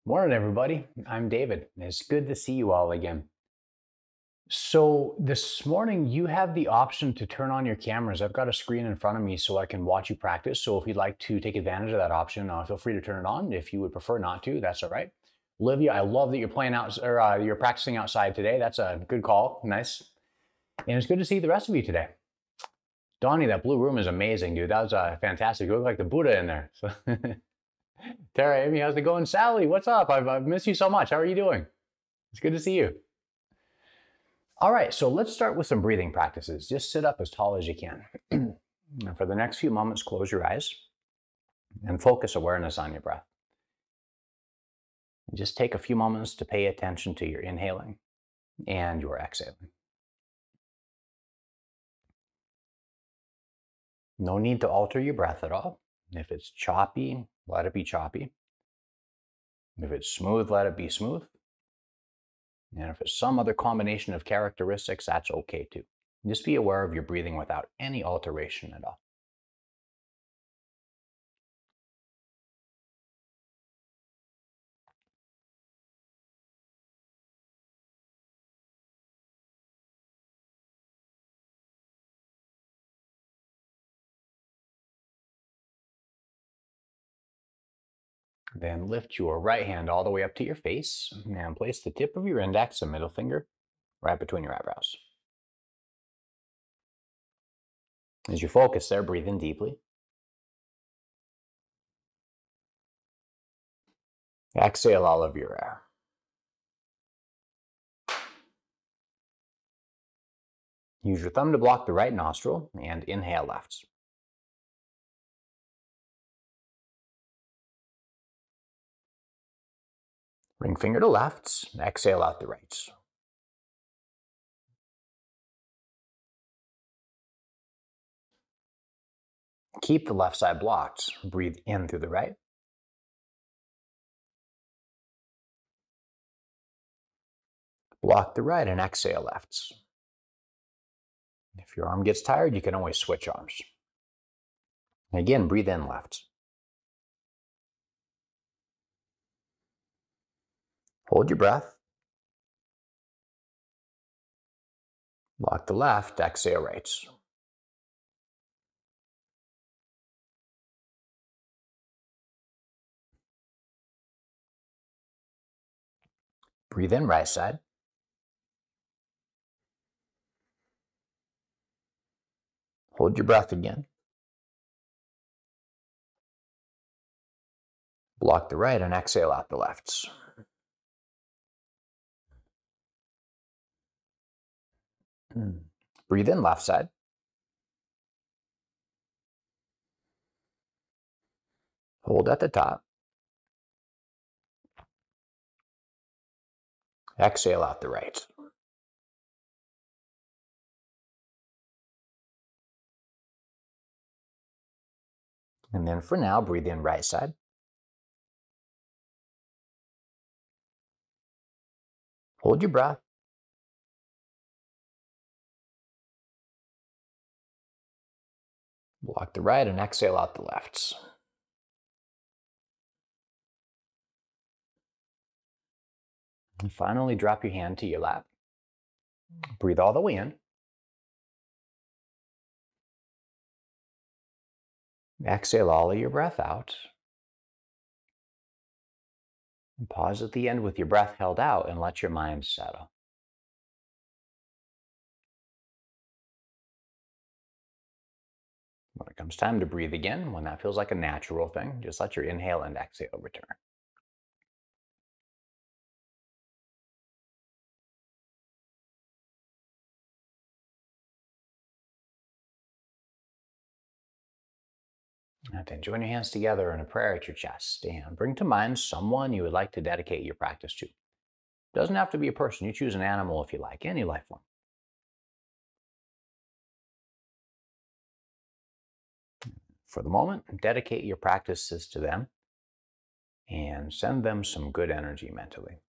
Morning, everybody. I'm David. It's good to see you all again. So, this morning you have the option to turn on your cameras. I've got a screen in front of me so I can watch you practice. So, if you'd like to take advantage of that option, feel free to turn it on. If you would prefer not to, that's all right. Olivia, I love that you're playing out or you're practicing outside today. That's a good call. Nice. And it's good to see the rest of you today. Donnie, that blue room is amazing, dude. That was fantastic. You look like the Buddha in there. So Tara, Amy, how's it going? Sally, what's up? I've missed you so much. How are you doing? It's good to see you. All right, so let's start with some breathing practices. Just sit up as tall as you can. And for the next few moments, close your eyes and focus awareness on your breath. And just take a few moments to pay attention to your inhaling and your exhaling. No need to alter your breath at all. If it's choppy, let it be choppy. If it's smooth, let it be smooth. And if it's some other combination of characteristics, that's okay too. Just be aware of your breathing without any alteration at all. Then lift your right hand all the way up to your face and place the tip of your index and middle finger right between your eyebrows. As you focus there, breathe in deeply. Exhale all of your air. Use your thumb to block the right nostril and inhale left. Ring finger to left, exhale out the right. Keep the left side blocked. Breathe in through the right. Block the right and exhale left. If your arm gets tired, you can always switch arms. Again, breathe in left. Hold your breath. Block the left, exhale right. Breathe in right side. Hold your breath again. Block the right and exhale out the left. Breathe in left side. Hold at the top. Exhale out the right. And then for now, breathe in right side. Hold your breath. Block the right and exhale out the left. And finally, drop your hand to your lap. Breathe all the way in. Exhale all of your breath out. And pause at the end with your breath held out and let your mind settle. When it comes time to breathe again, when that feels like a natural thing, just let your inhale and exhale return. And then join your hands together in a prayer at your chest and bring to mind someone you would like to dedicate your practice to. It doesn't have to be a person. You choose an animal if you like, any life form. For the moment, dedicate your practices to them and send them some good energy mentally.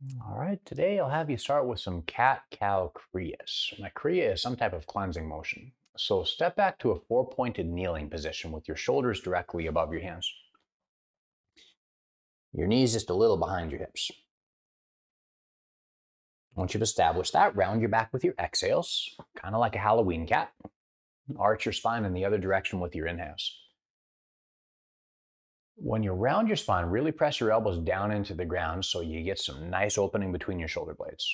All right, today I'll have you start with some cat-cow kriyas. Now, kriya is some type of cleansing motion. So step back to a four-pointed kneeling position with your shoulders directly above your hands. Your knees just a little behind your hips. Once you've established that, round your back with your exhales, kind of like a Halloween cat. Arch your spine in the other direction with your inhales. When you round your spine, really press your elbows down into the ground so you get some nice opening between your shoulder blades.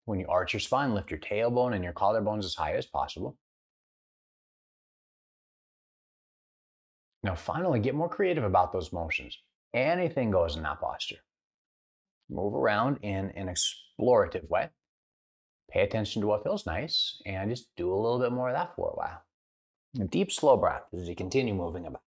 When you arch your spine, lift your tailbone and your collarbones as high as possible. Now, finally, get more creative about those motions. Anything goes in that posture. Move around in an explorative way. Pay attention to what feels nice and just do a little bit more of that for a while. A deep, slow breath as you continue moving about.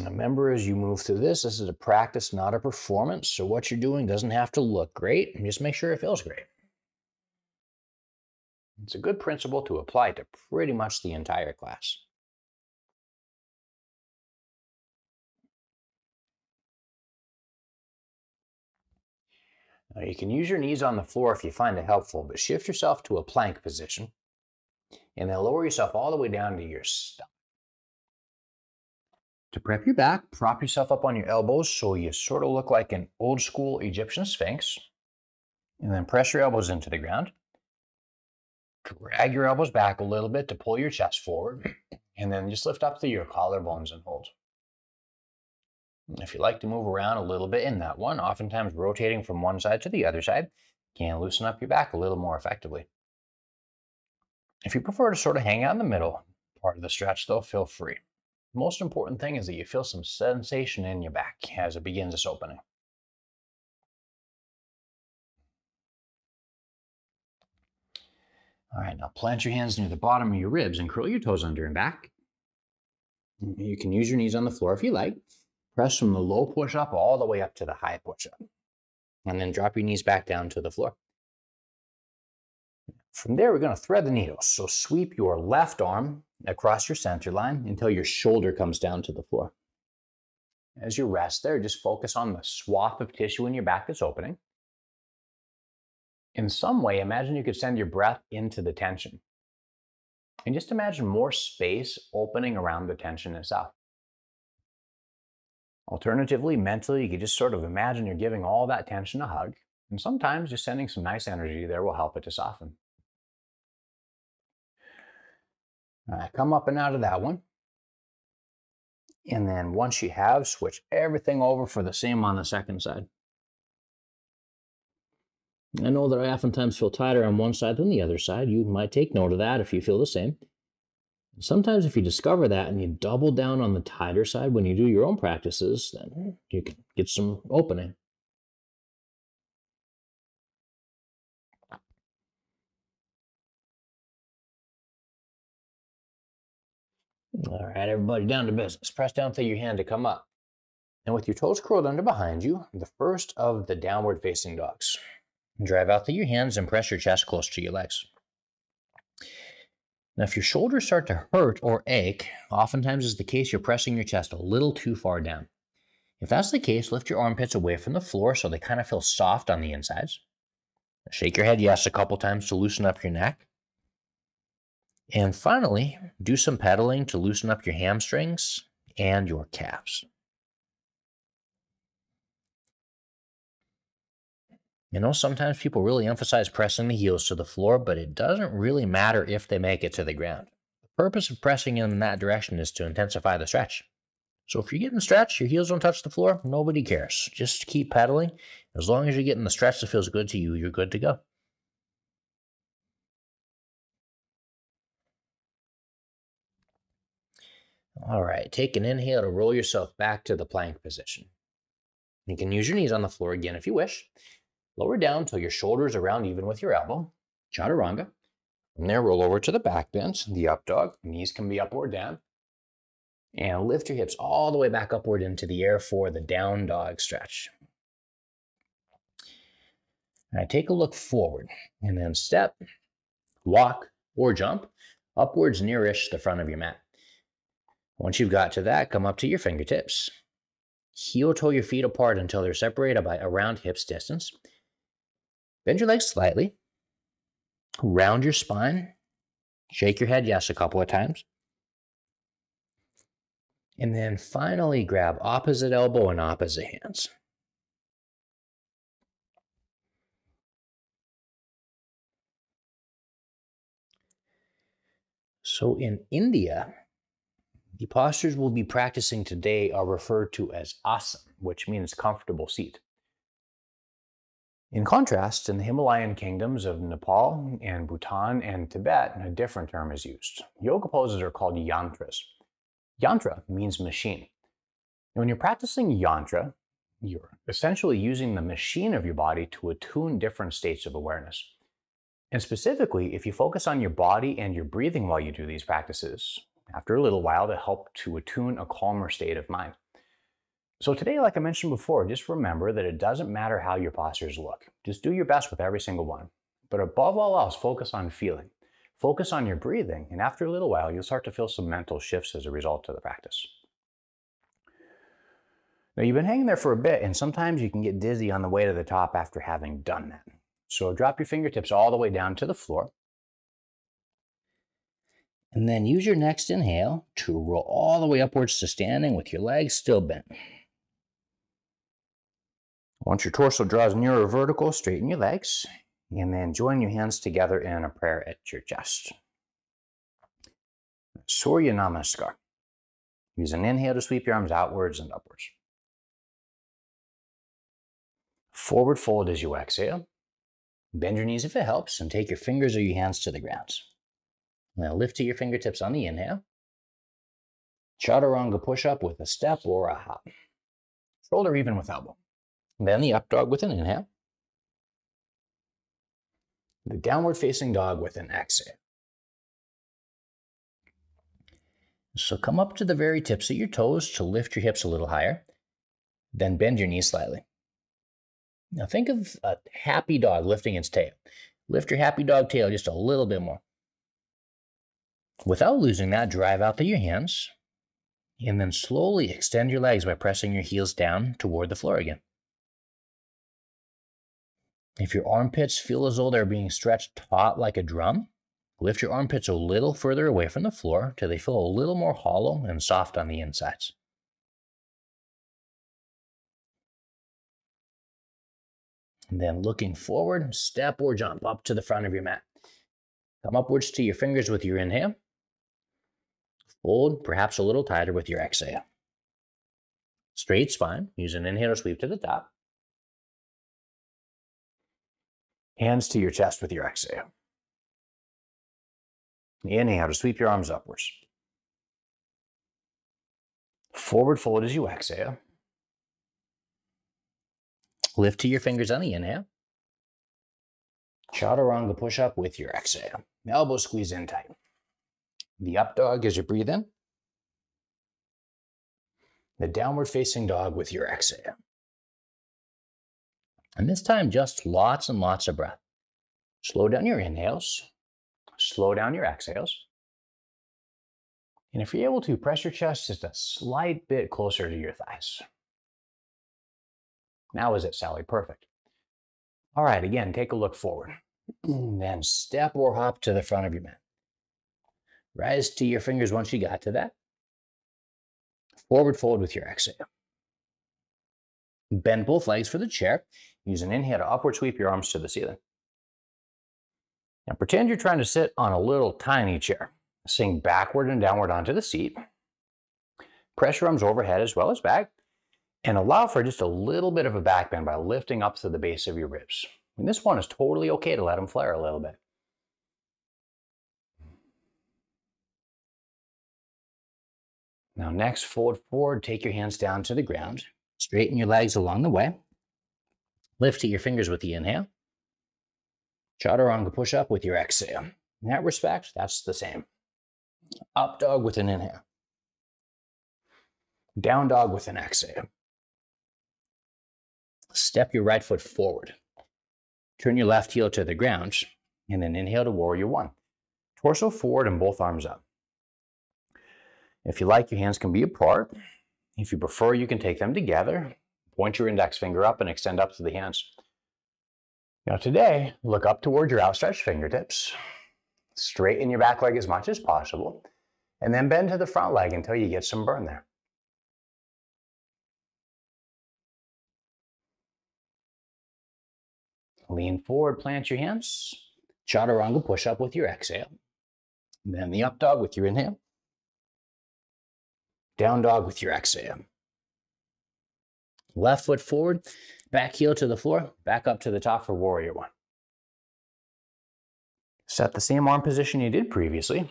Remember, as you move through this is a practice, not a performance. So what you're doing doesn't have to look great. Just make sure it feels great. It's a good principle to apply to pretty much the entire class. Now, you can use your knees on the floor if you find it helpful, but shift yourself to a plank position and then lower yourself all the way down to your stomach. To prep your back, prop yourself up on your elbows so you sort of look like an old school Egyptian sphinx. And then press your elbows into the ground. Drag your elbows back a little bit to pull your chest forward. And then just lift up through your collarbones and hold. If you like to move around a little bit in that one, oftentimes rotating from one side to the other side can loosen up your back a little more effectively. If you prefer to sort of hang out in the middle part of the stretch though, feel free. The most important thing is that you feel some sensation in your back as it begins this opening. All right, now plant your hands near the bottom of your ribs and curl your toes under and back. You can use your knees on the floor if you like. Press from the low push-up all the way up to the high push-up. And then drop your knees back down to the floor. From there, we're going to thread the needle. So sweep your left arm across your center line until your shoulder comes down to the floor. As you rest there, just focus on the swath of tissue in your back that's opening. In some way, imagine you could send your breath into the tension. And just imagine more space opening around the tension itself. Alternatively, mentally, you could just sort of imagine you're giving all that tension a hug. And sometimes just sending some nice energy there will help it to soften. All right, come up and out of that one. And then once you have, switch everything over for the same on the second side. I know that I oftentimes feel tighter on one side than the other side. You might take note of that if you feel the same. Sometimes if you discover that and you double down on the tighter side when you do your own practices, then you can get some opening. All right, everybody, down to business. Press down through your hand to come up. And with your toes curled under behind you, the first of the downward facing dogs. Drive out through your hands and press your chest close to your legs. Now, if your shoulders start to hurt or ache, oftentimes is the case you're pressing your chest a little too far down. If that's the case, lift your armpits away from the floor so they kind of feel soft on the insides. Shake your head yes a couple times to loosen up your neck. And finally, do some pedaling to loosen up your hamstrings and your calves. You know, sometimes people really emphasize pressing the heels to the floor, but it doesn't really matter if they make it to the ground. The purpose of pressing in that direction is to intensify the stretch. So if you're getting stretched, your heels don't touch the floor, nobody cares. Just keep pedaling. As long as you're getting the stretch that feels good to you, you're good to go. All right, take an inhale to roll yourself back to the plank position. You can use your knees on the floor again if you wish. Lower down till your shoulders are round even with your elbow. Chaturanga. From there, roll over to the back bend, the up dog. Knees can be up or down. And lift your hips all the way back upward into the air for the down dog stretch. All right, take a look forward and then step walk, or jump upwards nearish the front of your mat. Once you've got to that, come up to your fingertips. Heel toe your feet apart until they're separated by around hips distance. Bend your legs slightly. Round your spine. Shake your head yes a couple of times. And then finally grab opposite elbow and opposite hands. So in India, the postures we'll be practicing today are referred to as asana, which means comfortable seat. In contrast, in the Himalayan kingdoms of Nepal and Bhutan and Tibet, a different term is used. Yoga poses are called yantras. Yantra means machine. And when you're practicing yantra, you're essentially using the machine of your body to attune different states of awareness. And specifically, if you focus on your body and your breathing while you do these practices, after a little while, they help to attune a calmer state of mind. So today, like I mentioned before, just remember that it doesn't matter how your postures look. Just do your best with every single one. But above all else, focus on feeling. Focus on your breathing, and after a little while, you'll start to feel some mental shifts as a result of the practice. Now, you've been hanging there for a bit, and sometimes you can get dizzy on the way to the top after having done that. So drop your fingertips all the way down to the floor. And then use your next inhale to roll all the way upwards to standing with your legs still bent. Once your torso draws nearer vertical, straighten your legs, and then join your hands together in a prayer at your chest. Surya Namaskar. Use an inhale to sweep your arms outwards and upwards. Forward fold as you exhale. Bend your knees if it helps, and take your fingers or your hands to the ground. Now lift to your fingertips on the inhale. Chaturanga push-up with a step or a hop. Shoulder even with elbow. Then the up dog with an inhale. The downward facing dog with an exhale. So come up to the very tips of your toes to lift your hips a little higher. Then bend your knees slightly. Now think of a happy dog lifting its tail. Lift your happy dog tail just a little bit more. Without losing that, drive out to your hands. And then slowly extend your legs by pressing your heels down toward the floor again. If your armpits feel as though they're being stretched taut like a drum, lift your armpits a little further away from the floor till they feel a little more hollow and soft on the insides. And then looking forward, step or jump up to the front of your mat. Come upwards to your fingers with your inhale. Fold perhaps a little tighter with your exhale. Straight spine, use an inhale to sweep to the top. Hands to your chest with your exhale. Inhale to sweep your arms upwards. Forward fold as you exhale. Lift to your fingers on the inhale. Chaturanga push-up with your exhale. Elbows squeeze in tight. The up dog as you breathe in. The downward facing dog with your exhale. And this time, just lots and lots of breath. Slow down your inhales. Slow down your exhales. And if you're able to, press your chest just a slight bit closer to your thighs. Now is it, Sally? Perfect. All right, again, take a look forward. Then step or hop to the front of your mat. Rise to your fingers once you got to that. Forward fold with your exhale. Bend both legs for the chair. Use an inhale to upward sweep your arms to the ceiling. Now pretend you're trying to sit on a little tiny chair. Sink backward and downward onto the seat. Press your arms overhead as well as back. And allow for just a little bit of a back bend by lifting up to the base of your ribs. And this one is totally okay to let them flare a little bit. Now next, fold forward, take your hands down to the ground. Straighten your legs along the way. Lift to your fingers with the inhale. Chaturanga push-up with your exhale. In that respect, that's the same. Up dog with an inhale. Down dog with an exhale. Step your right foot forward. Turn your left heel to the ground. And then inhale to warrior one. Torso forward and both arms up. If you like, your hands can be apart. If you prefer, you can take them together. Point your index finger up and extend up to the hands. Now today, look up toward your outstretched fingertips. Straighten your back leg as much as possible. And then bend to the front leg until you get some burn there. Lean forward, plant your hands. Chaturanga push up with your exhale. Then the up dog with your inhale. Down dog with your exhale. Left foot forward, back heel to the floor, back up to the top for warrior one. Set the same arm position you did previously.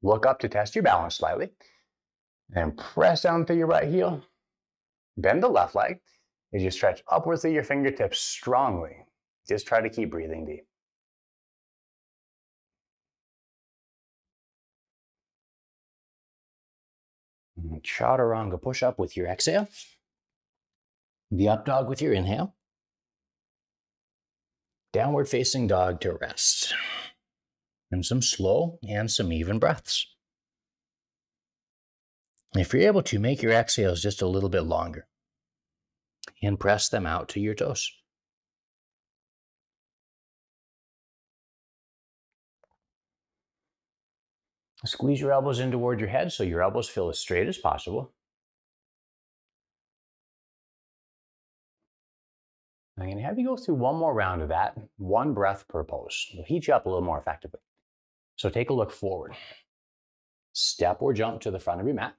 Look up to test your balance slightly. And press down through your right heel. Bend the left leg as you stretch upwards through your fingertips strongly. Just try to keep breathing deep. Chaturanga push up with your exhale. The up dog with your inhale. Downward facing dog to rest. And some slow and some even breaths. If you're able to, make your exhales just a little bit longer. And press them out to your toes. Squeeze your elbows in toward your head so your elbows feel as straight as possible. I'm going to have you go through one more round of that, one breath per pose. It'll heat you up a little more effectively. So take a look forward. Step or jump to the front of your mat.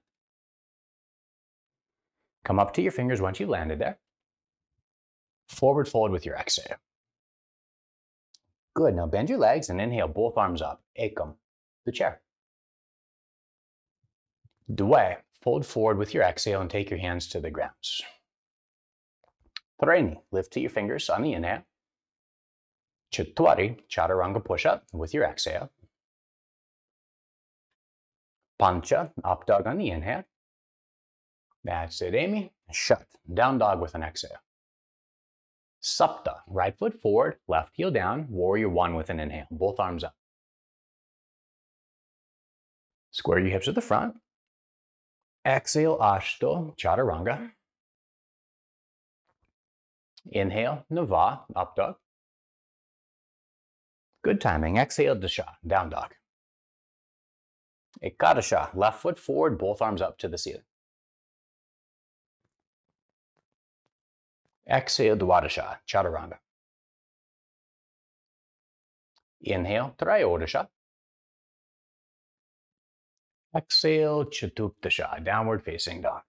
Come up to your fingers once you've landed there. Forward fold with your exhale. Good, now bend your legs and inhale both arms up. Ekam, the chair. Dwe, fold forward with your exhale and take your hands to the ground. Treni, lift to your fingers on the inhale. Chatwari, chaturanga push up with your exhale. Pancha, up dog on the inhale. That's it, Amy. Shut, down dog with an exhale. Sapta, right foot forward, left heel down, warrior one with an inhale, both arms up. Square your hips at the front. Exhale, Ashto, chaturanga. Inhale, Nava, up dog. Good timing. Exhale, Dasha, down dog. Ekadasha, left foot forward, both arms up to the ceiling. Exhale, Dwadasha, chaturanga. Inhale, Trayodasha. Exhale, Chatuptasha, downward facing dog.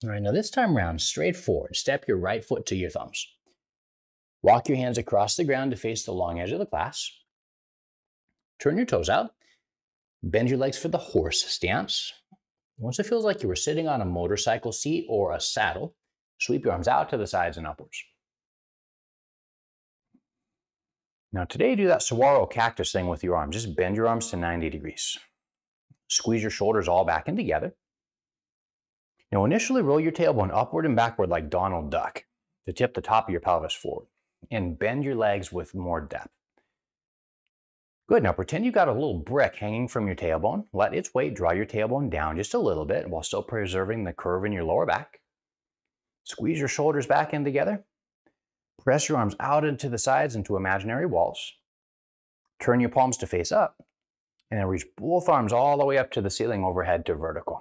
All right, now this time around, straight forward. Step your right foot to your thumbs. Walk your hands across the ground to face the long edge of the class. Turn your toes out. Bend your legs for the horse stance. Once it feels like you were sitting on a motorcycle seat or a saddle, sweep your arms out to the sides and upwards. Now today, do that saguaro cactus thing with your arms. Just bend your arms to 90 degrees. Squeeze your shoulders all back in together. Now initially roll your tailbone upward and backward like Donald Duck to tip the top of your pelvis forward. And bend your legs with more depth. Good, now pretend you got a little brick hanging from your tailbone. Let its weight draw your tailbone down just a little bit while still preserving the curve in your lower back. Squeeze your shoulders back in together. Press your arms out into the sides into imaginary walls. Turn your palms to face up. And then reach both arms all the way up to the ceiling overhead to vertical.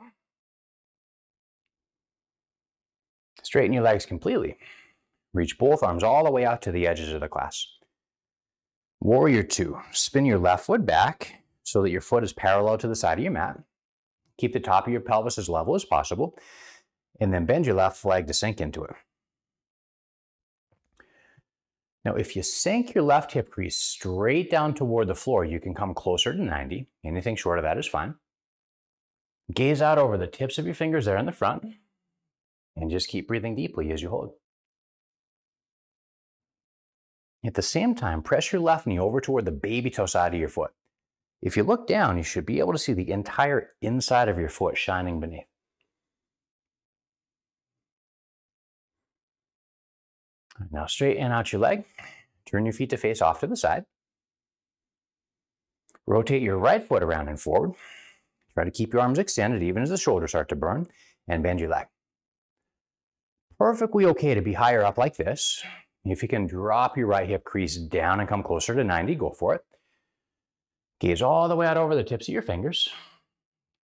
Straighten your legs completely. Reach both arms all the way out to the edges of the class. Warrior two, spin your left foot back so that your foot is parallel to the side of your mat. Keep the top of your pelvis as level as possible, and then bend your left leg to sink into it. Now, if you sink your left hip crease straight down toward the floor, you can come closer to 90. Anything short of that is fine. Gaze out over the tips of your fingers there in the front, and just keep breathing deeply as you hold. At the same time, press your left knee over toward the baby toe side of your foot. If you look down, you should be able to see the entire inside of your foot shining beneath. Now straighten out your leg. Turn your feet to face off to the side. Rotate your right foot around and forward. Try to keep your arms extended even as the shoulders start to burn, and bend your leg. Perfectly okay to be higher up like this. If you can drop your right hip crease down and come closer to 90, go for it. Gaze all the way out over the tips of your fingers,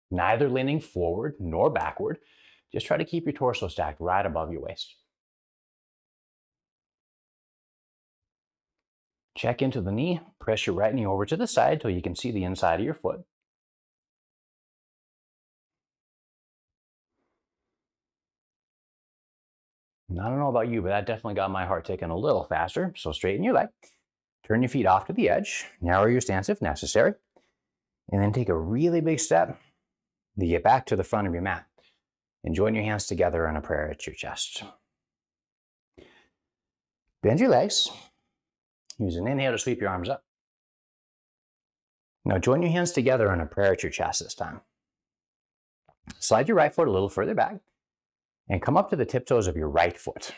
neither leaning forward nor backward. Just try to keep your torso stacked right above your waist. Check into the knee, press your right knee over to the side till you can see the inside of your foot. And I don't know about you, but that definitely got my heart ticking a little faster. So straighten your leg, turn your feet off to the edge, narrow your stance if necessary, and then take a really big step to get back to the front of your mat. And join your hands together in a prayer at your chest. Bend your legs. Use an inhale to sweep your arms up. Now join your hands together in a prayer at your chest this time. Slide your right foot a little further back and come up to the tiptoes of your right foot.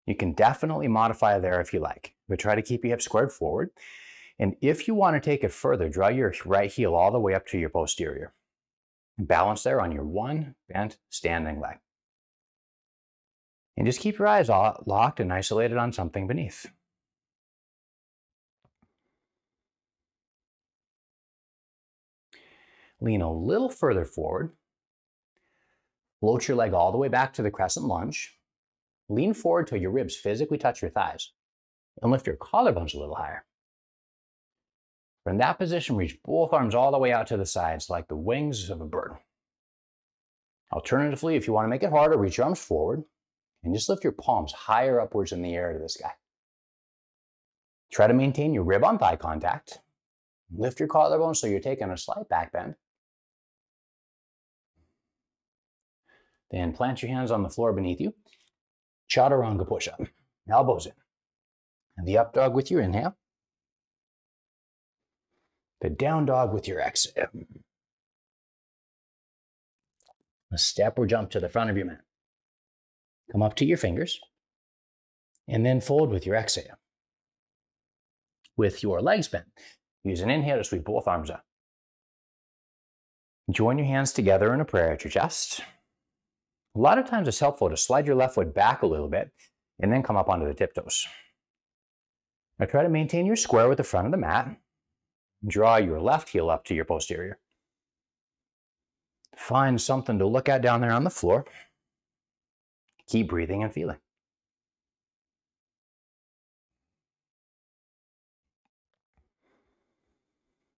You can definitely modify there if you like, but try to keep your hips squared forward. And if you want to take it further, draw your right heel all the way up to your posterior. Balance there on your one bent standing leg. And just keep your eyes locked and isolated on something beneath. Lean a little further forward. Float your leg all the way back to the crescent lunge. Lean forward till your ribs physically touch your thighs. And lift your collarbones a little higher. From that position, reach both arms all the way out to the sides like the wings of a bird. Alternatively, if you want to make it harder, reach your arms forward and just lift your palms higher upwards in the air to the sky. Try to maintain your rib on thigh contact. Lift your collarbone so you're taking a slight back bend. Then plant your hands on the floor beneath you. Chaturanga push-up. Elbows in. And the up dog with your inhale. The down dog with your exhale. A step or jump to the front of your mat. Come up to your fingers. And then fold with your exhale. With your legs bent, use an inhale to sweep both arms up. Join your hands together in a prayer at your chest. A lot of times it's helpful to slide your left foot back a little bit and then come up onto the tiptoes. Now try to maintain your square with the front of the mat. Draw your left heel up to your posterior. Find something to look at down there on the floor. Keep breathing and feeling.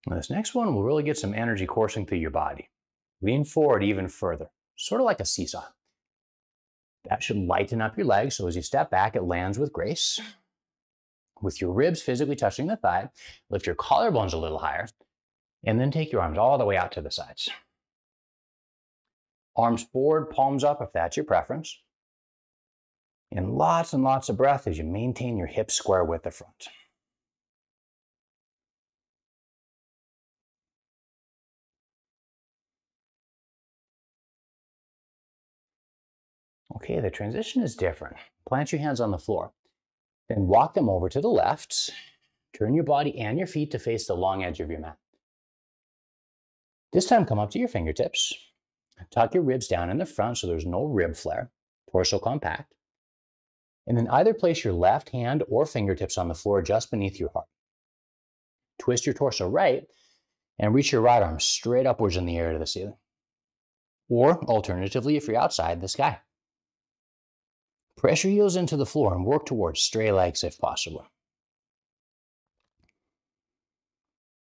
Now this next one will really get some energy coursing through your body. Lean forward even further, sort of like a seesaw. That should lighten up your legs so as you step back, it lands with grace. With your ribs physically touching the thigh, lift your collarbones a little higher, and then take your arms all the way out to the sides. Arms forward, palms up if that's your preference. And lots of breath as you maintain your hips square with the front. Okay, the transition is different. Plant your hands on the floor. Then walk them over to the left. Turn your body and your feet to face the long edge of your mat. This time come up to your fingertips. Tuck your ribs down in the front so there's no rib flare. Torso compact. And then either place your left hand or fingertips on the floor just beneath your heart. Twist your torso right and reach your right arm straight upwards in the air to the ceiling. Or alternatively, if you're outside, the sky. Press your heels into the floor and work towards straight legs if possible.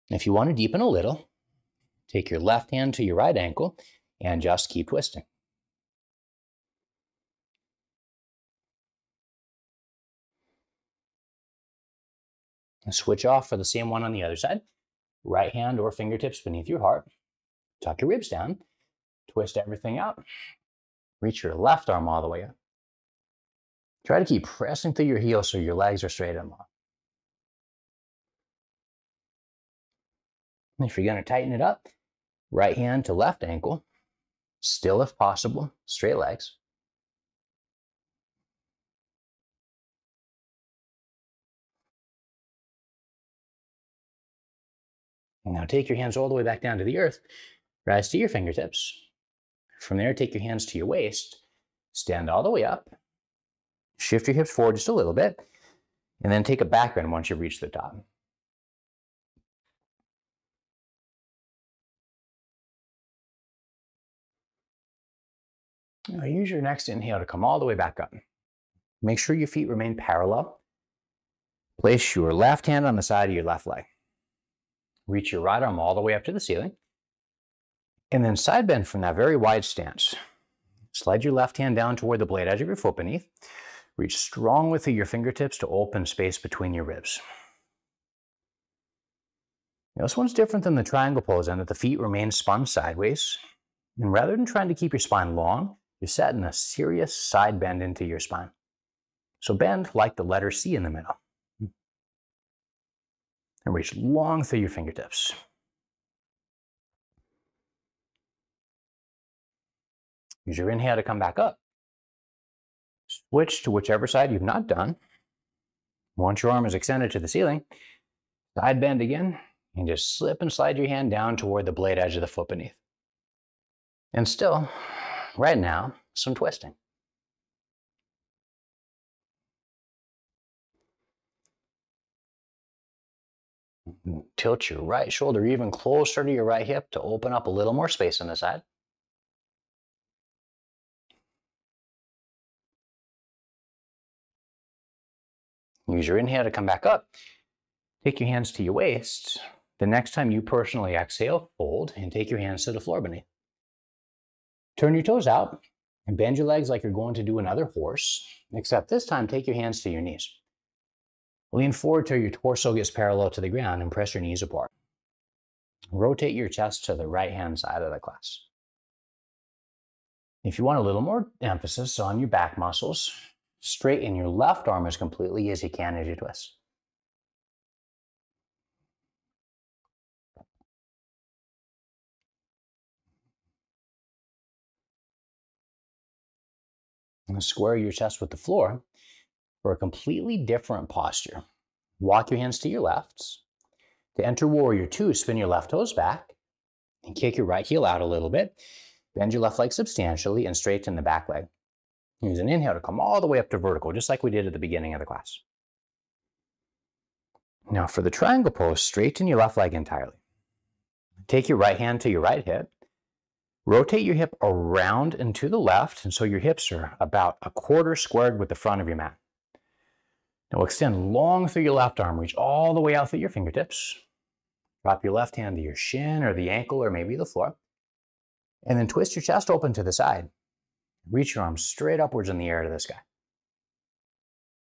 If you want to deepen a little, take your left hand to your right ankle and just keep twisting. And switch off for the same one on the other side. Right hand or fingertips beneath your heart. Tuck your ribs down. Twist everything out. Reach your left arm all the way up. Try to keep pressing through your heels so your legs are straight and long. If you're going to tighten it up, right hand to left ankle. Still, if possible, straight legs. And now take your hands all the way back down to the earth. Rise to your fingertips. From there, take your hands to your waist. Stand all the way up. Shift your hips forward just a little bit. And then take a back bend once you reach the top. Now use your next inhale to come all the way back up. Make sure your feet remain parallel. Place your left hand on the side of your left leg. Reach your right arm all the way up to the ceiling. And then side bend from that very wide stance. Slide your left hand down toward the blade edge of your foot beneath. Reach strongly through your fingertips to open space between your ribs. Now, this one's different than the triangle pose in that the feet remain spun sideways. And rather than trying to keep your spine long, you're setting a serious side bend into your spine. So bend like the letter C in the middle. And reach long through your fingertips. Use your inhale to come back up. Switch to whichever side you've not done. Once your arm is extended to the ceiling, side bend again, and just slip and slide your hand down toward the blade edge of the foot beneath. And still, right now, some twisting. Tilt your right shoulder even closer to your right hip to open up a little more space on the side. Use your inhale to come back up. Take your hands to your waist. The next time you personally exhale, fold and take your hands to the floor beneath. Turn your toes out and bend your legs like you're going to do another horse, except this time take your hands to your knees. Lean forward till your torso gets parallel to the ground and press your knees apart. Rotate your chest to the right-hand side of the class. If you want a little more emphasis on your back muscles, straighten your left arm as completely as you can as you twist. And square your chest with the floor for a completely different posture. Walk your hands to your lefts. To enter Warrior Two, spin your left toes back and kick your right heel out a little bit. Bend your left leg substantially and straighten the back leg. Use an inhale to come all the way up to vertical, just like we did at the beginning of the class. Now for the triangle pose, straighten your left leg entirely. Take your right hand to your right hip. Rotate your hip around and to the left, and so your hips are about a quarter squared with the front of your mat. Now extend long through your left arm, reach all the way out through your fingertips. Drop your left hand to your shin or the ankle or maybe the floor. And then twist your chest open to the side. Reach your arms straight upwards in the air to the sky.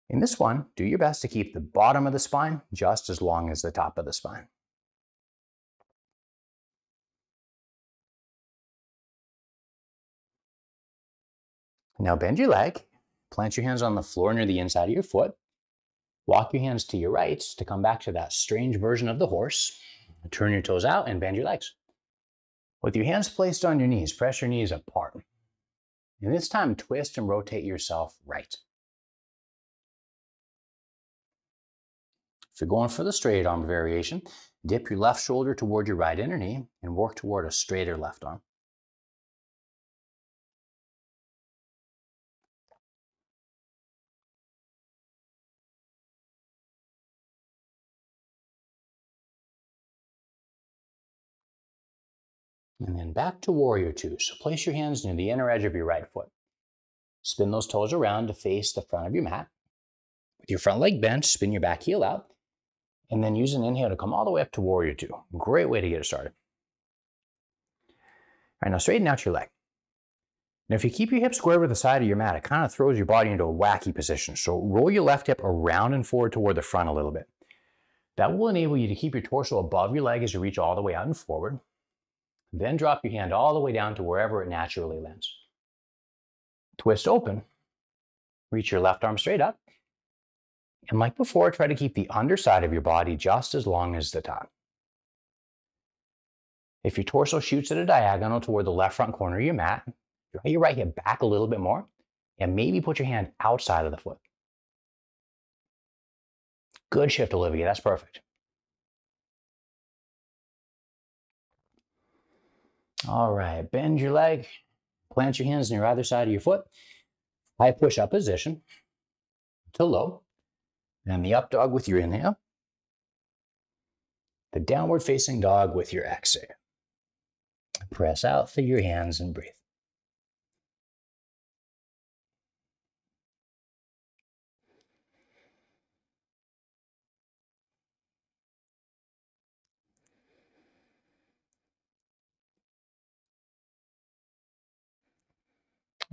In this one, do your best to keep the bottom of the spine just as long as the top of the spine. Now bend your leg, plant your hands on the floor near the inside of your foot. Walk your hands to your right to come back to that strange version of the horse. Turn your toes out and bend your legs. With your hands placed on your knees, press your knees apart. And this time, twist and rotate yourself right. If you're going for the straight arm variation, dip your left shoulder toward your right inner knee and work toward a straighter left arm. And then back to Warrior Two. So place your hands near the inner edge of your right foot. Spin those toes around to face the front of your mat. With your front leg bent, spin your back heel out. And then use an inhale to come all the way up to Warrior Two. Great way to get it started. All right, now straighten out your leg. Now if you keep your hips square with the side of your mat, it kind of throws your body into a wacky position. So roll your left hip around and forward toward the front a little bit. That will enable you to keep your torso above your leg as you reach all the way out and forward. Then drop your hand all the way down to wherever it naturally lands. Twist open. Reach your left arm straight up. And like before, try to keep the underside of your body just as long as the top. If your torso shoots at a diagonal toward the left front corner of your mat, draw your right hip back a little bit more and maybe put your hand outside of the foot. Good shift, Olivia. That's perfect. All right, bend your leg, plant your hands near either side of your foot. High push-up position to low. Then the up dog with your inhale. The downward facing dog with your exhale. Press out through your hands and breathe.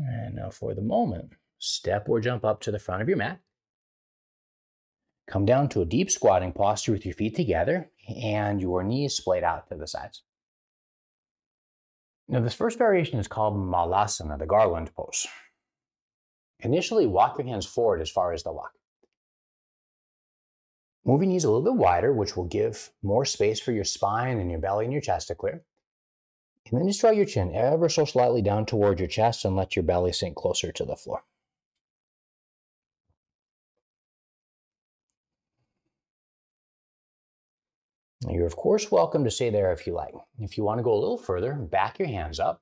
And now for the moment, step or jump up to the front of your mat. Come down to a deep squatting posture with your feet together and your knees splayed out to the sides. Now, this first variation is called Malasana, the garland pose. Initially, walk your hands forward as far as they'll walk. Move your knees a little bit wider, which will give more space for your spine and your belly and your chest to clear. And then just draw your chin ever so slightly down toward your chest and let your belly sink closer to the floor. Now, you're of course welcome to stay there if you like. If you want to go a little further, back your hands up.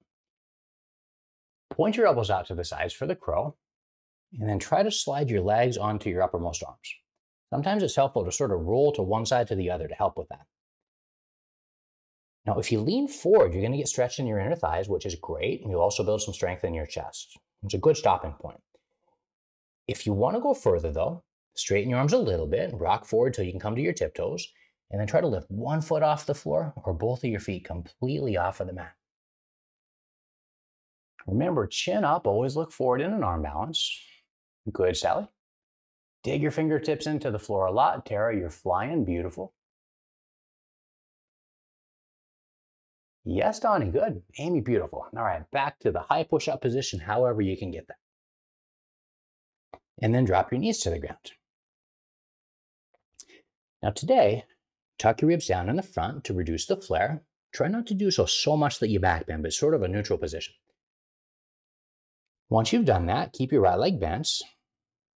Point your elbows out to the sides for the crow, and then try to slide your legs onto your uppermost arms. Sometimes it's helpful to sort of roll to one side to the other to help with that. Now, if you lean forward, you're going to get stretched in your inner thighs, which is great, and you'll also build some strength in your chest. It's a good stopping point. If you want to go further, though, straighten your arms a little bit, rock forward till you can come to your tiptoes, and then try to lift one foot off the floor or both of your feet completely off of the mat. Remember, chin up, always look forward in an arm balance. Good, Sally. Dig your fingertips into the floor a lot. Tara, you're flying, beautiful. Yes, Donnie, good. Amy, beautiful. All right, back to the high push-up position, however you can get that. And then drop your knees to the ground. Now today, tuck your ribs down in the front to reduce the flare. Try not to do so much that you back bend, but sort of a neutral position. Once you've done that, keep your right leg bent.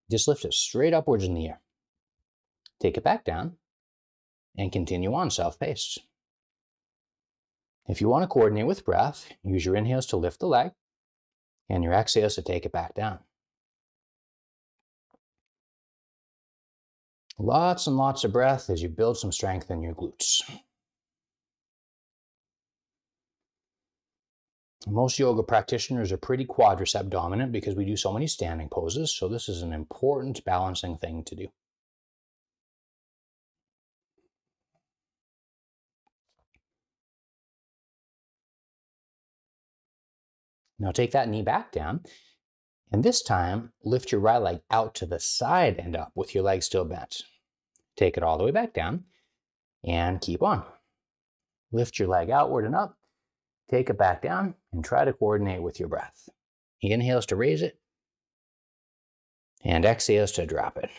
Just lift it straight upwards in the air. Take it back down and continue on self-paced. If you want to coordinate with breath, use your inhales to lift the leg and your exhales to take it back down. Lots and lots of breath as you build some strength in your glutes. Most yoga practitioners are pretty quadricep dominant because we do so many standing poses, so this is an important balancing thing to do. Now take that knee back down, and this time lift your right leg out to the side and up with your leg still bent. Take it all the way back down and keep on. Lift your leg outward and up, take it back down, and try to coordinate with your breath. Inhales to raise it, and exhales to drop it.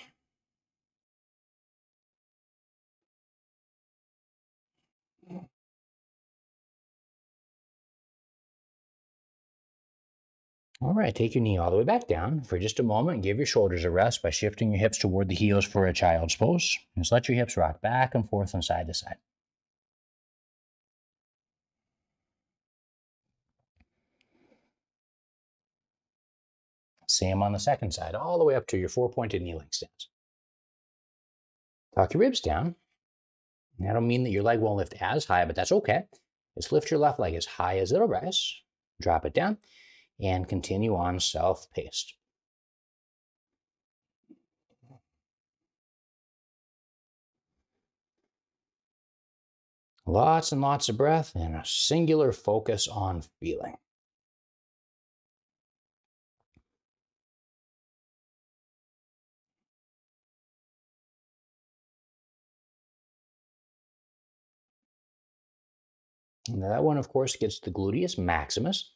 All right, take your knee all the way back down. For just a moment, give your shoulders a rest by shifting your hips toward the heels for a child's pose. Just let your hips rock back and forth from side to side. Same on the second side, all the way up to your four-pointed kneeling stance. Tuck your ribs down. That'll mean that your leg won't lift as high, but that's okay. Just lift your left leg as high as it'll rise. Drop it down and continue on self-paced. Lots and lots of breath and a singular focus on feeling. Now that one, of course, gets the gluteus maximus.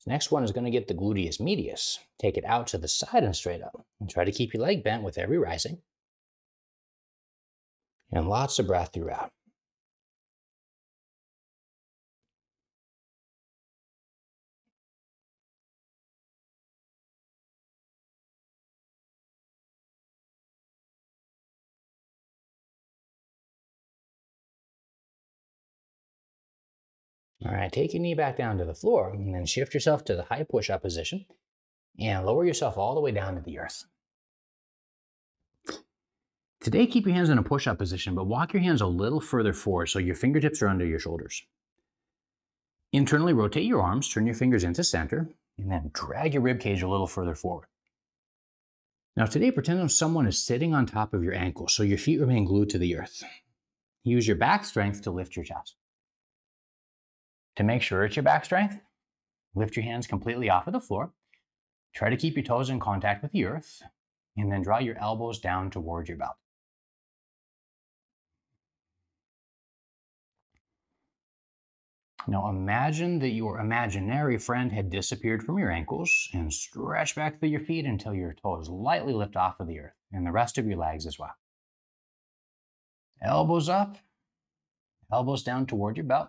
The next one is going to get the gluteus medius. Take it out to the side and straight up. And try to keep your leg bent with every rising. And lots of breath throughout. All right, take your knee back down to the floor and then shift yourself to the high push-up position and lower yourself all the way down to the earth. Today, keep your hands in a push-up position, but walk your hands a little further forward so your fingertips are under your shoulders. Internally rotate your arms, turn your fingers into center, and then drag your rib cage a little further forward. Now today, pretend someone is sitting on top of your ankle so your feet remain glued to the earth. Use your back strength to lift your chest. To make sure it's your back strength, lift your hands completely off of the floor. Try to keep your toes in contact with the earth, and then draw your elbows down towards your belt. Now imagine that your imaginary friend had disappeared from your ankles and stretch back through your feet until your toes lightly lift off of the earth and the rest of your legs as well. Elbows up, elbows down toward your belt.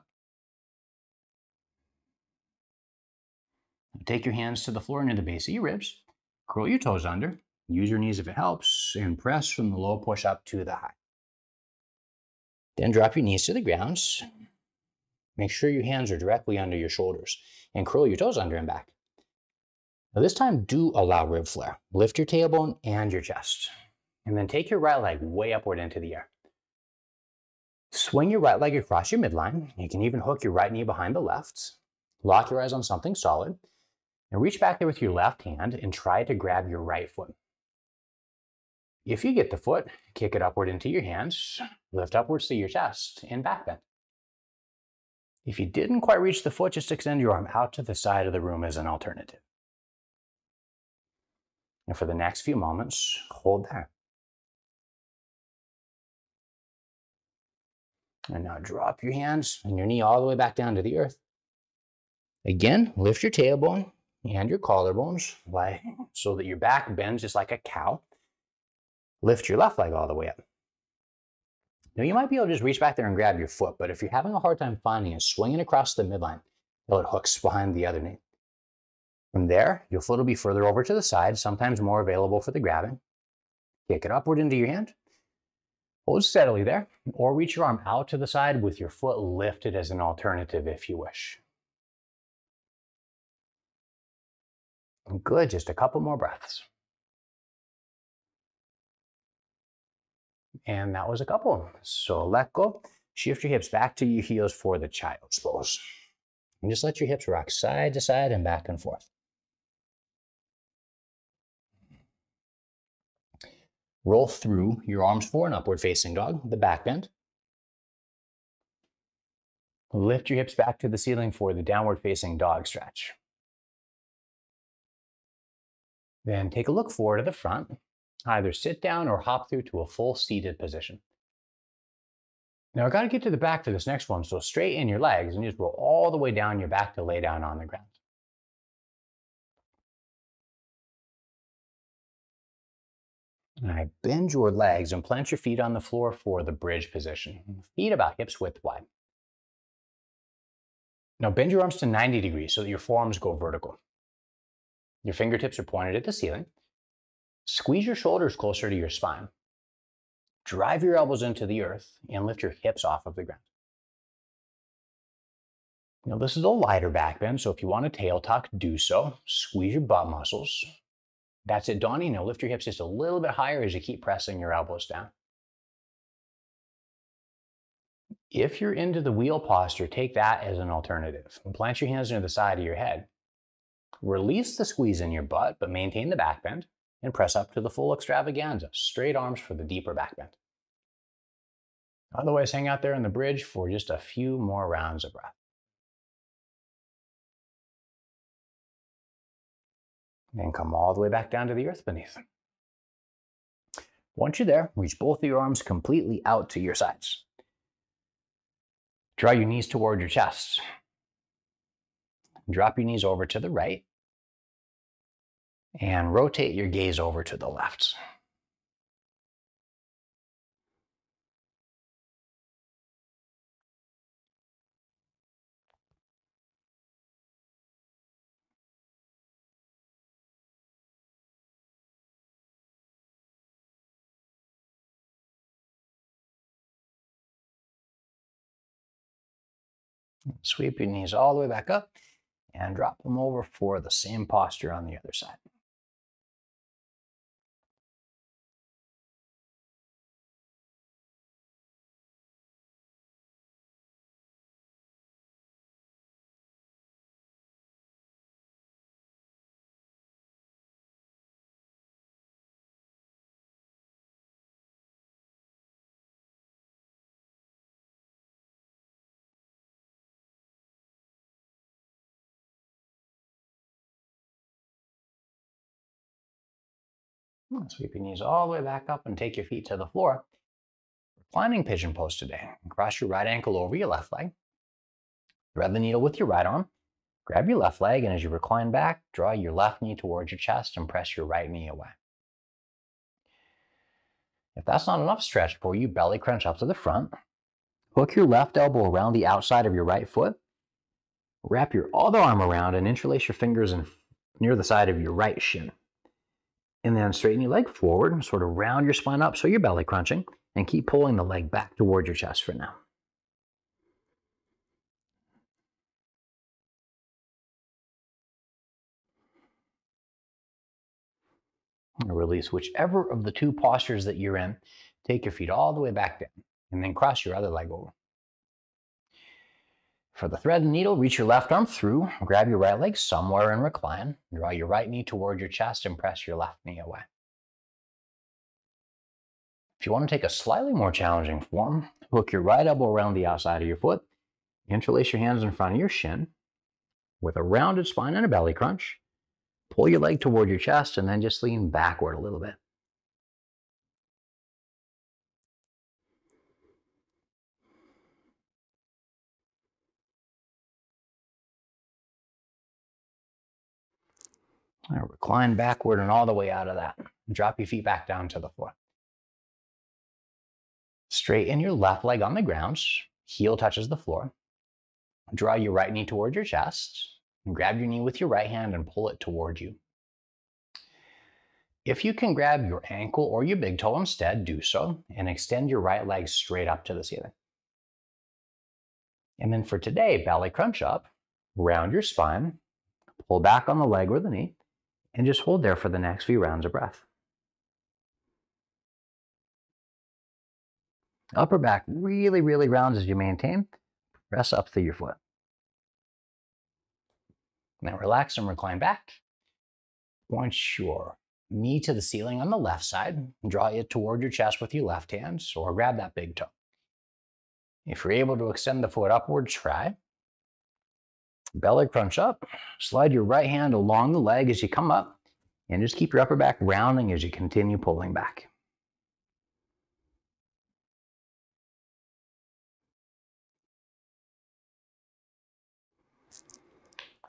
Take your hands to the floor near the base of your ribs. Curl your toes under. Use your knees if it helps, and press from the low push-up to the high. Then drop your knees to the ground. Make sure your hands are directly under your shoulders, and curl your toes under and back. Now this time, do allow rib flare. Lift your tailbone and your chest, and then take your right leg way upward into the air. Swing your right leg across your midline. You can even hook your right knee behind the left. Lock your eyes on something solid. And reach back there with your left hand and try to grab your right foot. If you get the foot, kick it upward into your hands, lift upwards to your chest, and back bend. If you didn't quite reach the foot, just extend your arm out to the side of the room as an alternative. And for the next few moments, hold there. And now drop your hands and your knee all the way back down to the earth. Again, lift your tailbone and your collarbones so that your back bends just like a cow. Lift your left leg all the way up. Now you might be able to just reach back there and grab your foot, but if you're having a hard time finding it, swing it across the midline until it hooks behind the other knee. From there, your foot will be further over to the side, sometimes more available for the grabbing. Kick it upward into your hand. Hold steadily there, or reach your arm out to the side with your foot lifted as an alternative if you wish. Good, just a couple more breaths. And that was a couple. So let go. Shift your hips back to your heels for the child's pose. And just let your hips rock side to side and back and forth. Roll through your arms for an upward facing dog, the back bend. Lift your hips back to the ceiling for the downward facing dog stretch. Then take a look forward to the front. Either sit down or hop through to a full seated position. Now I got to get to the back for this next one, so straighten your legs and just roll all the way down your back to lay down on the ground. All right, bend your legs and plant your feet on the floor for the bridge position. Feet about hips width wide. Now bend your arms to 90 degrees so that your forearms go vertical. Your fingertips are pointed at the ceiling. Squeeze your shoulders closer to your spine. Drive your elbows into the earth and lift your hips off of the ground. Now this is a lighter back bend, so if you want a tail tuck, do so. Squeeze your butt muscles. That's it, Donnie. Now lift your hips just a little bit higher as you keep pressing your elbows down. If you're into the wheel posture, take that as an alternative. And plant your hands near the side of your head. Release the squeeze in your butt, but maintain the back bend. And press up to the full extravaganza. Straight arms for the deeper back bend. Otherwise, hang out there in the bridge for just a few more rounds of breath. And come all the way back down to the earth beneath. Once you're there, reach both of your arms completely out to your sides. Draw your knees toward your chest. Drop your knees over to the right. And rotate your gaze over to the left. Sweep your knees all the way back up and drop them over for the same posture on the other side. Sweep your knees all the way back up and take your feet to the floor. Reclining pigeon pose today. Cross your right ankle over your left leg. Thread the needle with your right arm. Grab your left leg, and as you recline back, draw your left knee towards your chest and press your right knee away. If that's not enough stretch for you, belly crunch up to the front. Hook your left elbow around the outside of your right foot. Wrap your other arm around and interlace your fingers near the side of your right shin. And then straighten your leg forward and sort of round your spine up so you're belly crunching, and keep pulling the leg back towards your chest for now. And release whichever of the two postures that you're in. Take your feet all the way back down and then cross your other leg over. For the thread and needle, reach your left arm through, grab your right leg somewhere and recline. Draw your right knee towards your chest and press your left knee away. If you want to take a slightly more challenging form, hook your right elbow around the outside of your foot, interlace your hands in front of your shin. With a rounded spine and a belly crunch, pull your leg toward your chest and then just lean backward a little bit. Now recline backward and all the way out of that. Drop your feet back down to the floor. Straighten your left leg on the ground, heel touches the floor. Draw your right knee towards your chest, and grab your knee with your right hand and pull it towards you. If you can grab your ankle or your big toe instead, do so, and extend your right leg straight up to the ceiling. And then for today, belly crunch up, round your spine, pull back on the leg or the knee, and just hold there for the next few rounds of breath. Upper back really, really rounds as you maintain. Press up through your foot. Now relax and recline back. Point your knee to the ceiling on the left side. Draw it toward your chest with your left hand, or grab that big toe. If you're able to extend the foot upward, try. Belly crunch up. Slide your right hand along the leg as you come up, and just keep your upper back rounding as you continue pulling back.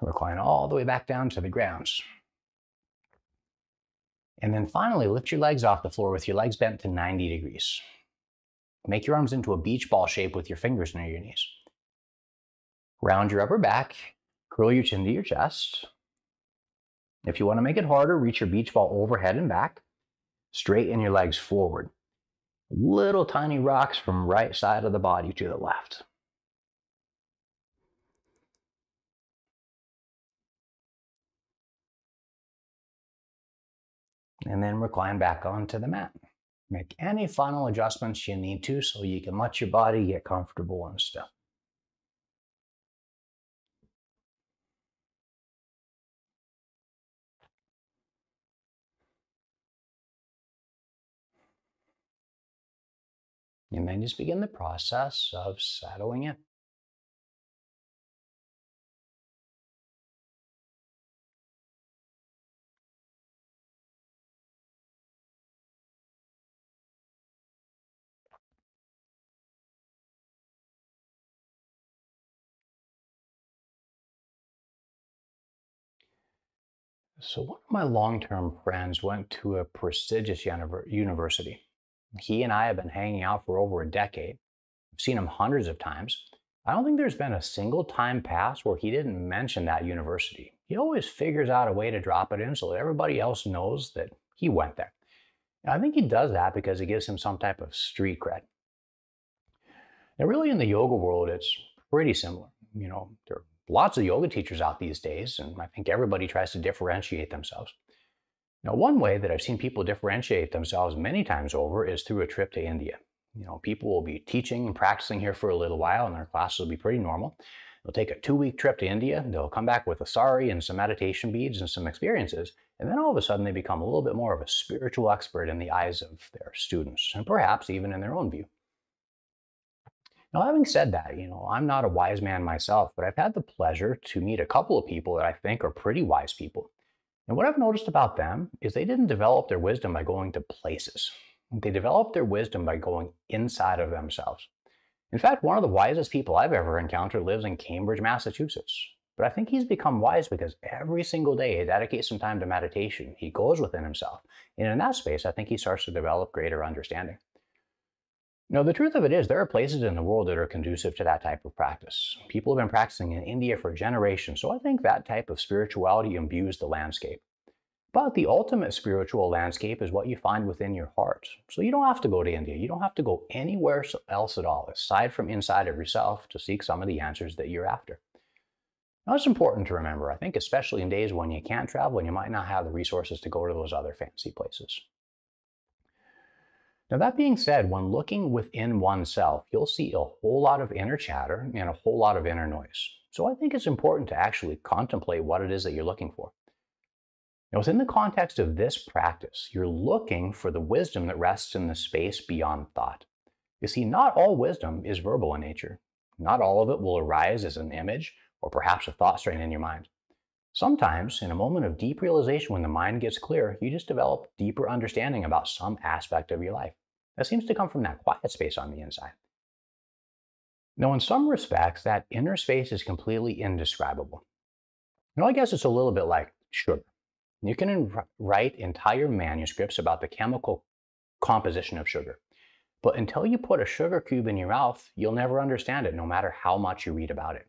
Recline all the way back down to the ground. And then finally, lift your legs off the floor with your legs bent to 90 degrees. Make your arms into a beach ball shape with your fingers near your knees. Round your upper back, curl your chin to your chest. If you want to make it harder, reach your beach ball overhead and back. Straighten your legs forward. Little tiny rocks from right side of the body to the left. And then recline back onto the mat. Make any final adjustments you need to so you can let your body get comfortable and still. And then just begin the process of settling in. So one of my long-term friends went to a prestigious university. He and I have been hanging out for over a decade. I've seen him hundreds of times. I don't think there's been a single time passed where he didn't mention that university. He always figures out a way to drop it in so that everybody else knows that he went there. And I think he does that because it gives him some type of street cred. Now, really in the yoga world, it's pretty similar. There are lots of yoga teachers out these days, and I think everybody tries to differentiate themselves. Now, one way that I've seen people differentiate themselves many times over is through a trip to India. People will be teaching and practicing here for a little while, and their classes will be pretty normal. They'll take a 2-week trip to India. They'll come back with a sari and some meditation beads and some experiences. And then all of a sudden, they become a little bit more of a spiritual expert in the eyes of their students, and perhaps even in their own view. Now, having said that, I'm not a wise man myself, but I've had the pleasure to meet a couple of people that I think are pretty wise people. And what I've noticed about them is they didn't develop their wisdom by going to places. They developed their wisdom by going inside of themselves. In fact, one of the wisest people I've ever encountered lives in Cambridge, Massachusetts. But I think he's become wise because every single day he dedicates some time to meditation. He goes within himself. And in that space, I think he starts to develop greater understanding. The truth of it is, there are places in the world that are conducive to that type of practice. People have been practicing in India for generations, so I think that type of spirituality imbues the landscape. But the ultimate spiritual landscape is what you find within your heart. So you don't have to go to India. You don't have to go anywhere else at all, aside from inside of yourself, to seek some of the answers that you're after. Now, it's important to remember, I think, especially in days when you can't travel and you might not have the resources to go to those other fancy places. Now, that being said, when looking within oneself, you'll see a whole lot of inner chatter and a whole lot of inner noise. So I think it's important to actually contemplate what it is that you're looking for. Now, within the context of this practice, you're looking for the wisdom that rests in the space beyond thought. You see, not all wisdom is verbal in nature. Not all of it will arise as an image or perhaps a thought strain in your mind. Sometimes, in a moment of deep realization when the mind gets clear, you just develop deeper understanding about some aspect of your life. That seems to come from that quiet space on the inside. Now, in some respects, that inner space is completely indescribable. I guess it's a little bit like sugar. You can write entire manuscripts about the chemical composition of sugar. But until you put a sugar cube in your mouth, you'll never understand it, no matter how much you read about it.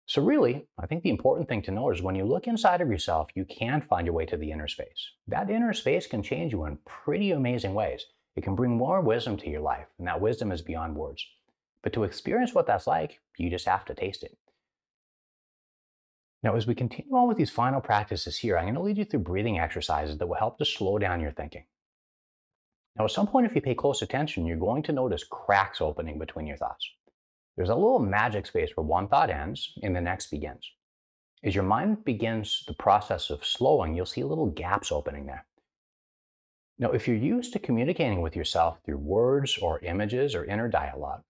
So really, I think the important thing to know is when you look inside of yourself, you can find your way to the inner space. That inner space can change you in pretty amazing ways. It can bring more wisdom to your life, and that wisdom is beyond words. But to experience what that's like, you just have to taste it. Now, as we continue on with these final practices here, I'm going to lead you through breathing exercises that will help to slow down your thinking. Now, at some point, if you pay close attention, you're going to notice cracks opening between your thoughts. There's a little magic space where one thought ends and the next begins. As your mind begins the process of slowing, you'll see little gaps opening there. Now, if you're used to communicating with yourself through words or images or inner dialogue,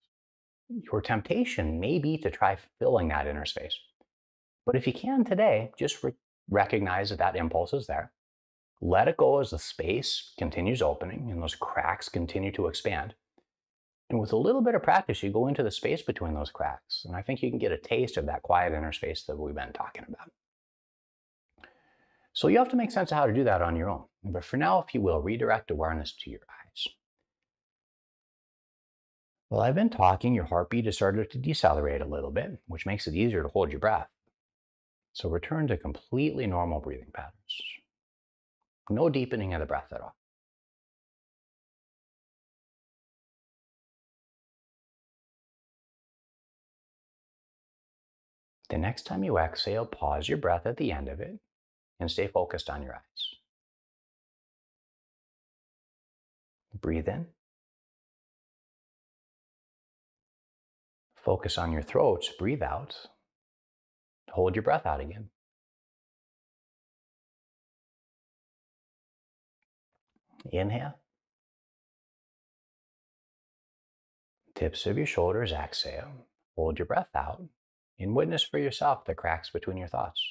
your temptation may be to try filling that inner space. But if you can today, just recognize that that impulse is there. Let it go as the space continues opening and those cracks continue to expand. And with a little bit of practice, you go into the space between those cracks. And I think you can get a taste of that quiet inner space that we've been talking about. So you have to make sense of how to do that on your own. But for now, if you will, redirect awareness to your eyes. While I've been talking, your heartbeat has started to decelerate a little bit, which makes it easier to hold your breath. So return to completely normal breathing patterns. No deepening of the breath at all. The next time you exhale, pause your breath at the end of it and stay focused on your eyes. Breathe in. Focus on your throat. Breathe out. Hold your breath out again. Inhale. Tips of your shoulders, exhale. Hold your breath out and witness for yourself the cracks between your thoughts.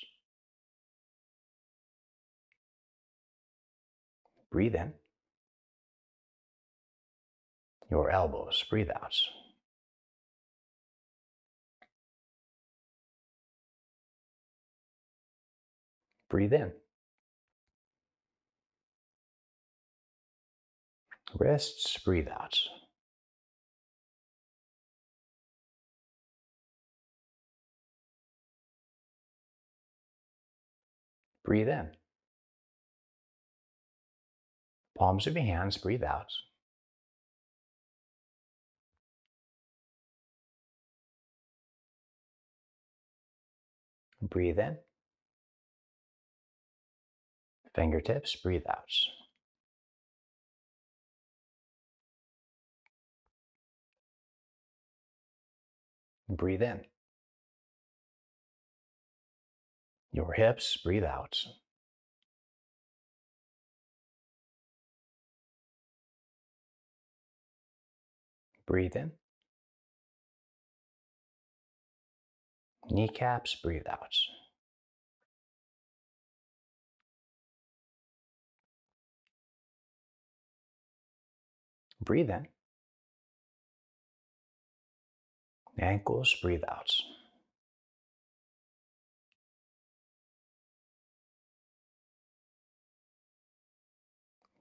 Breathe in. Your elbows, breathe out. Breathe in. Wrists, breathe out. Breathe in. Palms of your hands, breathe out. Breathe in. Fingertips, breathe out. Breathe in. Your hips, breathe out. Breathe in. Kneecaps, breathe out. Breathe in. Ankles, breathe out.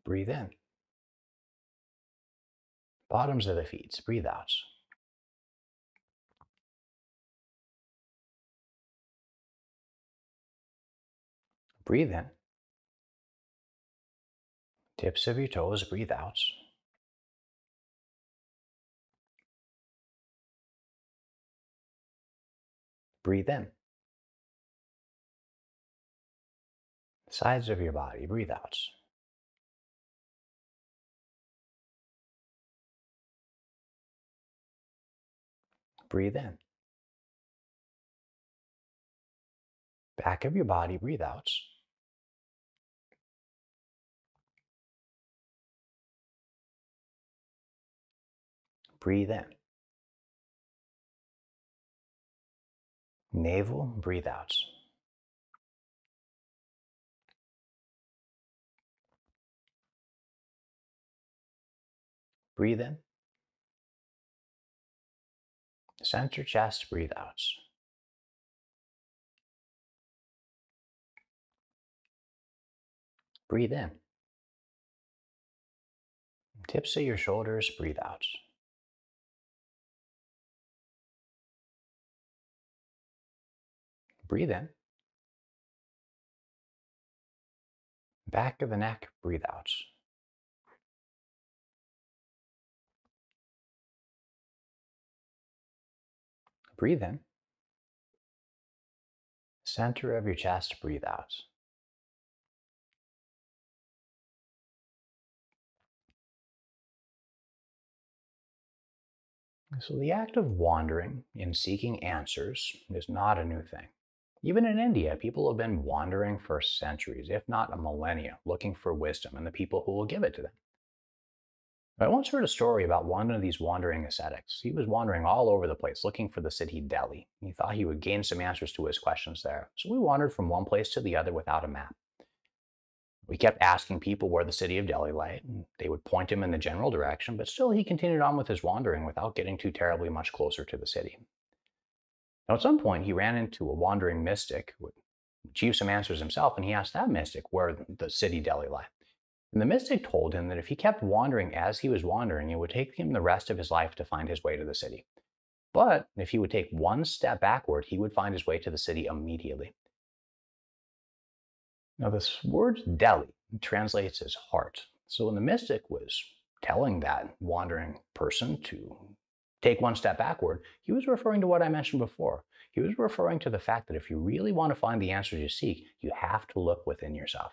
Breathe in. Bottoms of the feet, breathe out. Breathe in. Tips of your toes, breathe out. Breathe in. Sides of your body, breathe out. Breathe in. Back of your body, breathe out. Breathe in. Navel, breathe out. Breathe in. Center chest, breathe out. Breathe in. Tips of your shoulders, breathe out. Breathe in. Back of the neck, breathe out. Breathe in. Center of your chest, breathe out. So the act of wandering and seeking answers is not a new thing. Even in India, people have been wandering for centuries, if not a millennia, looking for wisdom and the people who will give it to them. I once heard a story about one of these wandering ascetics. He was wandering all over the place looking for the city Delhi. He thought he would gain some answers to his questions there. So he wandered from one place to the other without a map. We kept asking people where the city of Delhi lay, and they would point him in the general direction, but still he continued on with his wandering without getting too terribly much closer to the city. Now, at some point, he ran into a wandering mystic who achieved some answers himself, and he asked that mystic where the city Delhi lay. And the mystic told him that if he kept wandering as he was wandering, it would take him the rest of his life to find his way to the city. But if he would take one step backward, he would find his way to the city immediately. Now, this word Delhi translates as heart. So when the mystic was telling that wandering person to take one step backward, he was referring to what I mentioned before. He was referring to the fact that if you really want to find the answers you seek, you have to look within yourself.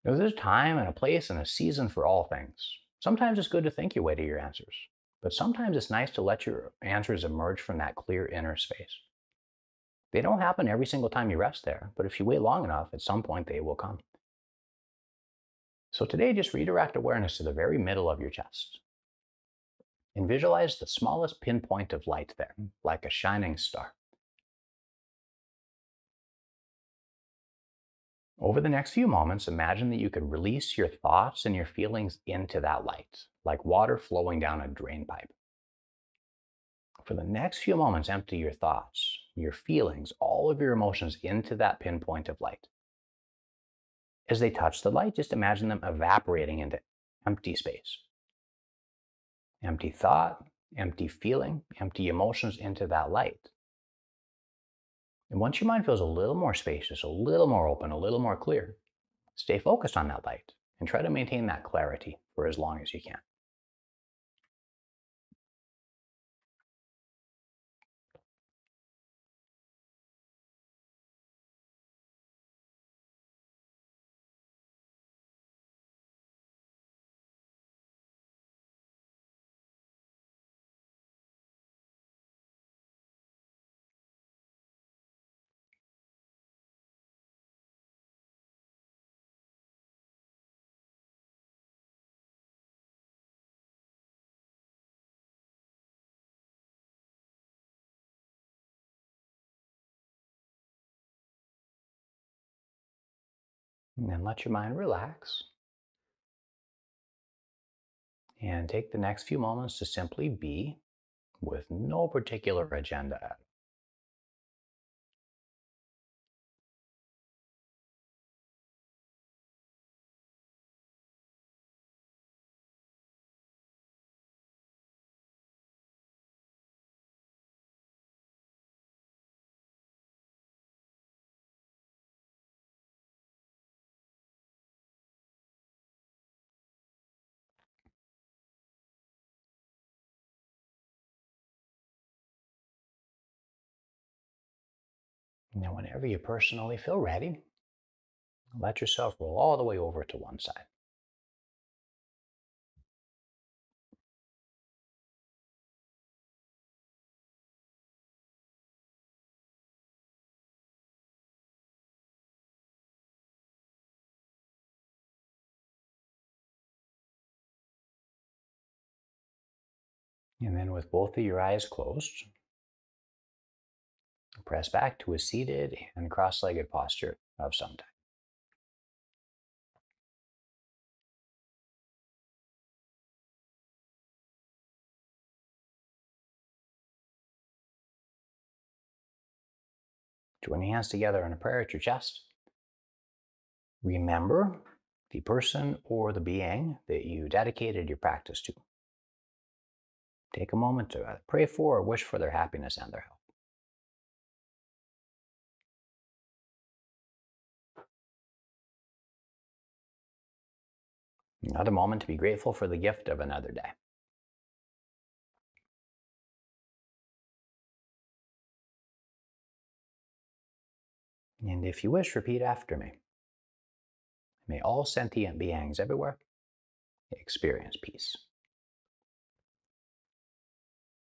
Now, there's a time and a place and a season for all things. Sometimes it's good to think your way to your answers, but sometimes it's nice to let your answers emerge from that clear inner space. They don't happen every single time you rest there, but if you wait long enough, at some point they will come. So today, just redirect awareness to the very middle of your chest and visualize the smallest pinpoint of light there, like a shining star. Over the next few moments, imagine that you could release your thoughts and your feelings into that light, like water flowing down a drain pipe. For the next few moments, empty your thoughts, your feelings, all of your emotions into that pinpoint of light. As they touch the light, just imagine them evaporating into empty space. Empty thought, empty feeling, empty emotions into that light. And once your mind feels a little more spacious, a little more open, a little more clear, stay focused on that light and try to maintain that clarity for as long as you can. And then let your mind relax. And take the next few moments to simply be with no particular agenda. Now, whenever you personally feel ready, let yourself roll all the way over to one side. And then with both of your eyes closed, press back to a seated and cross-legged posture of some type. Join your hands together in a prayer at your chest. Remember the person or the being that you dedicated your practice to. Take a moment to pray for or wish for their happiness and their health. Another moment to be grateful for the gift of another day. And if you wish, repeat after me. May all sentient beings everywhere experience peace.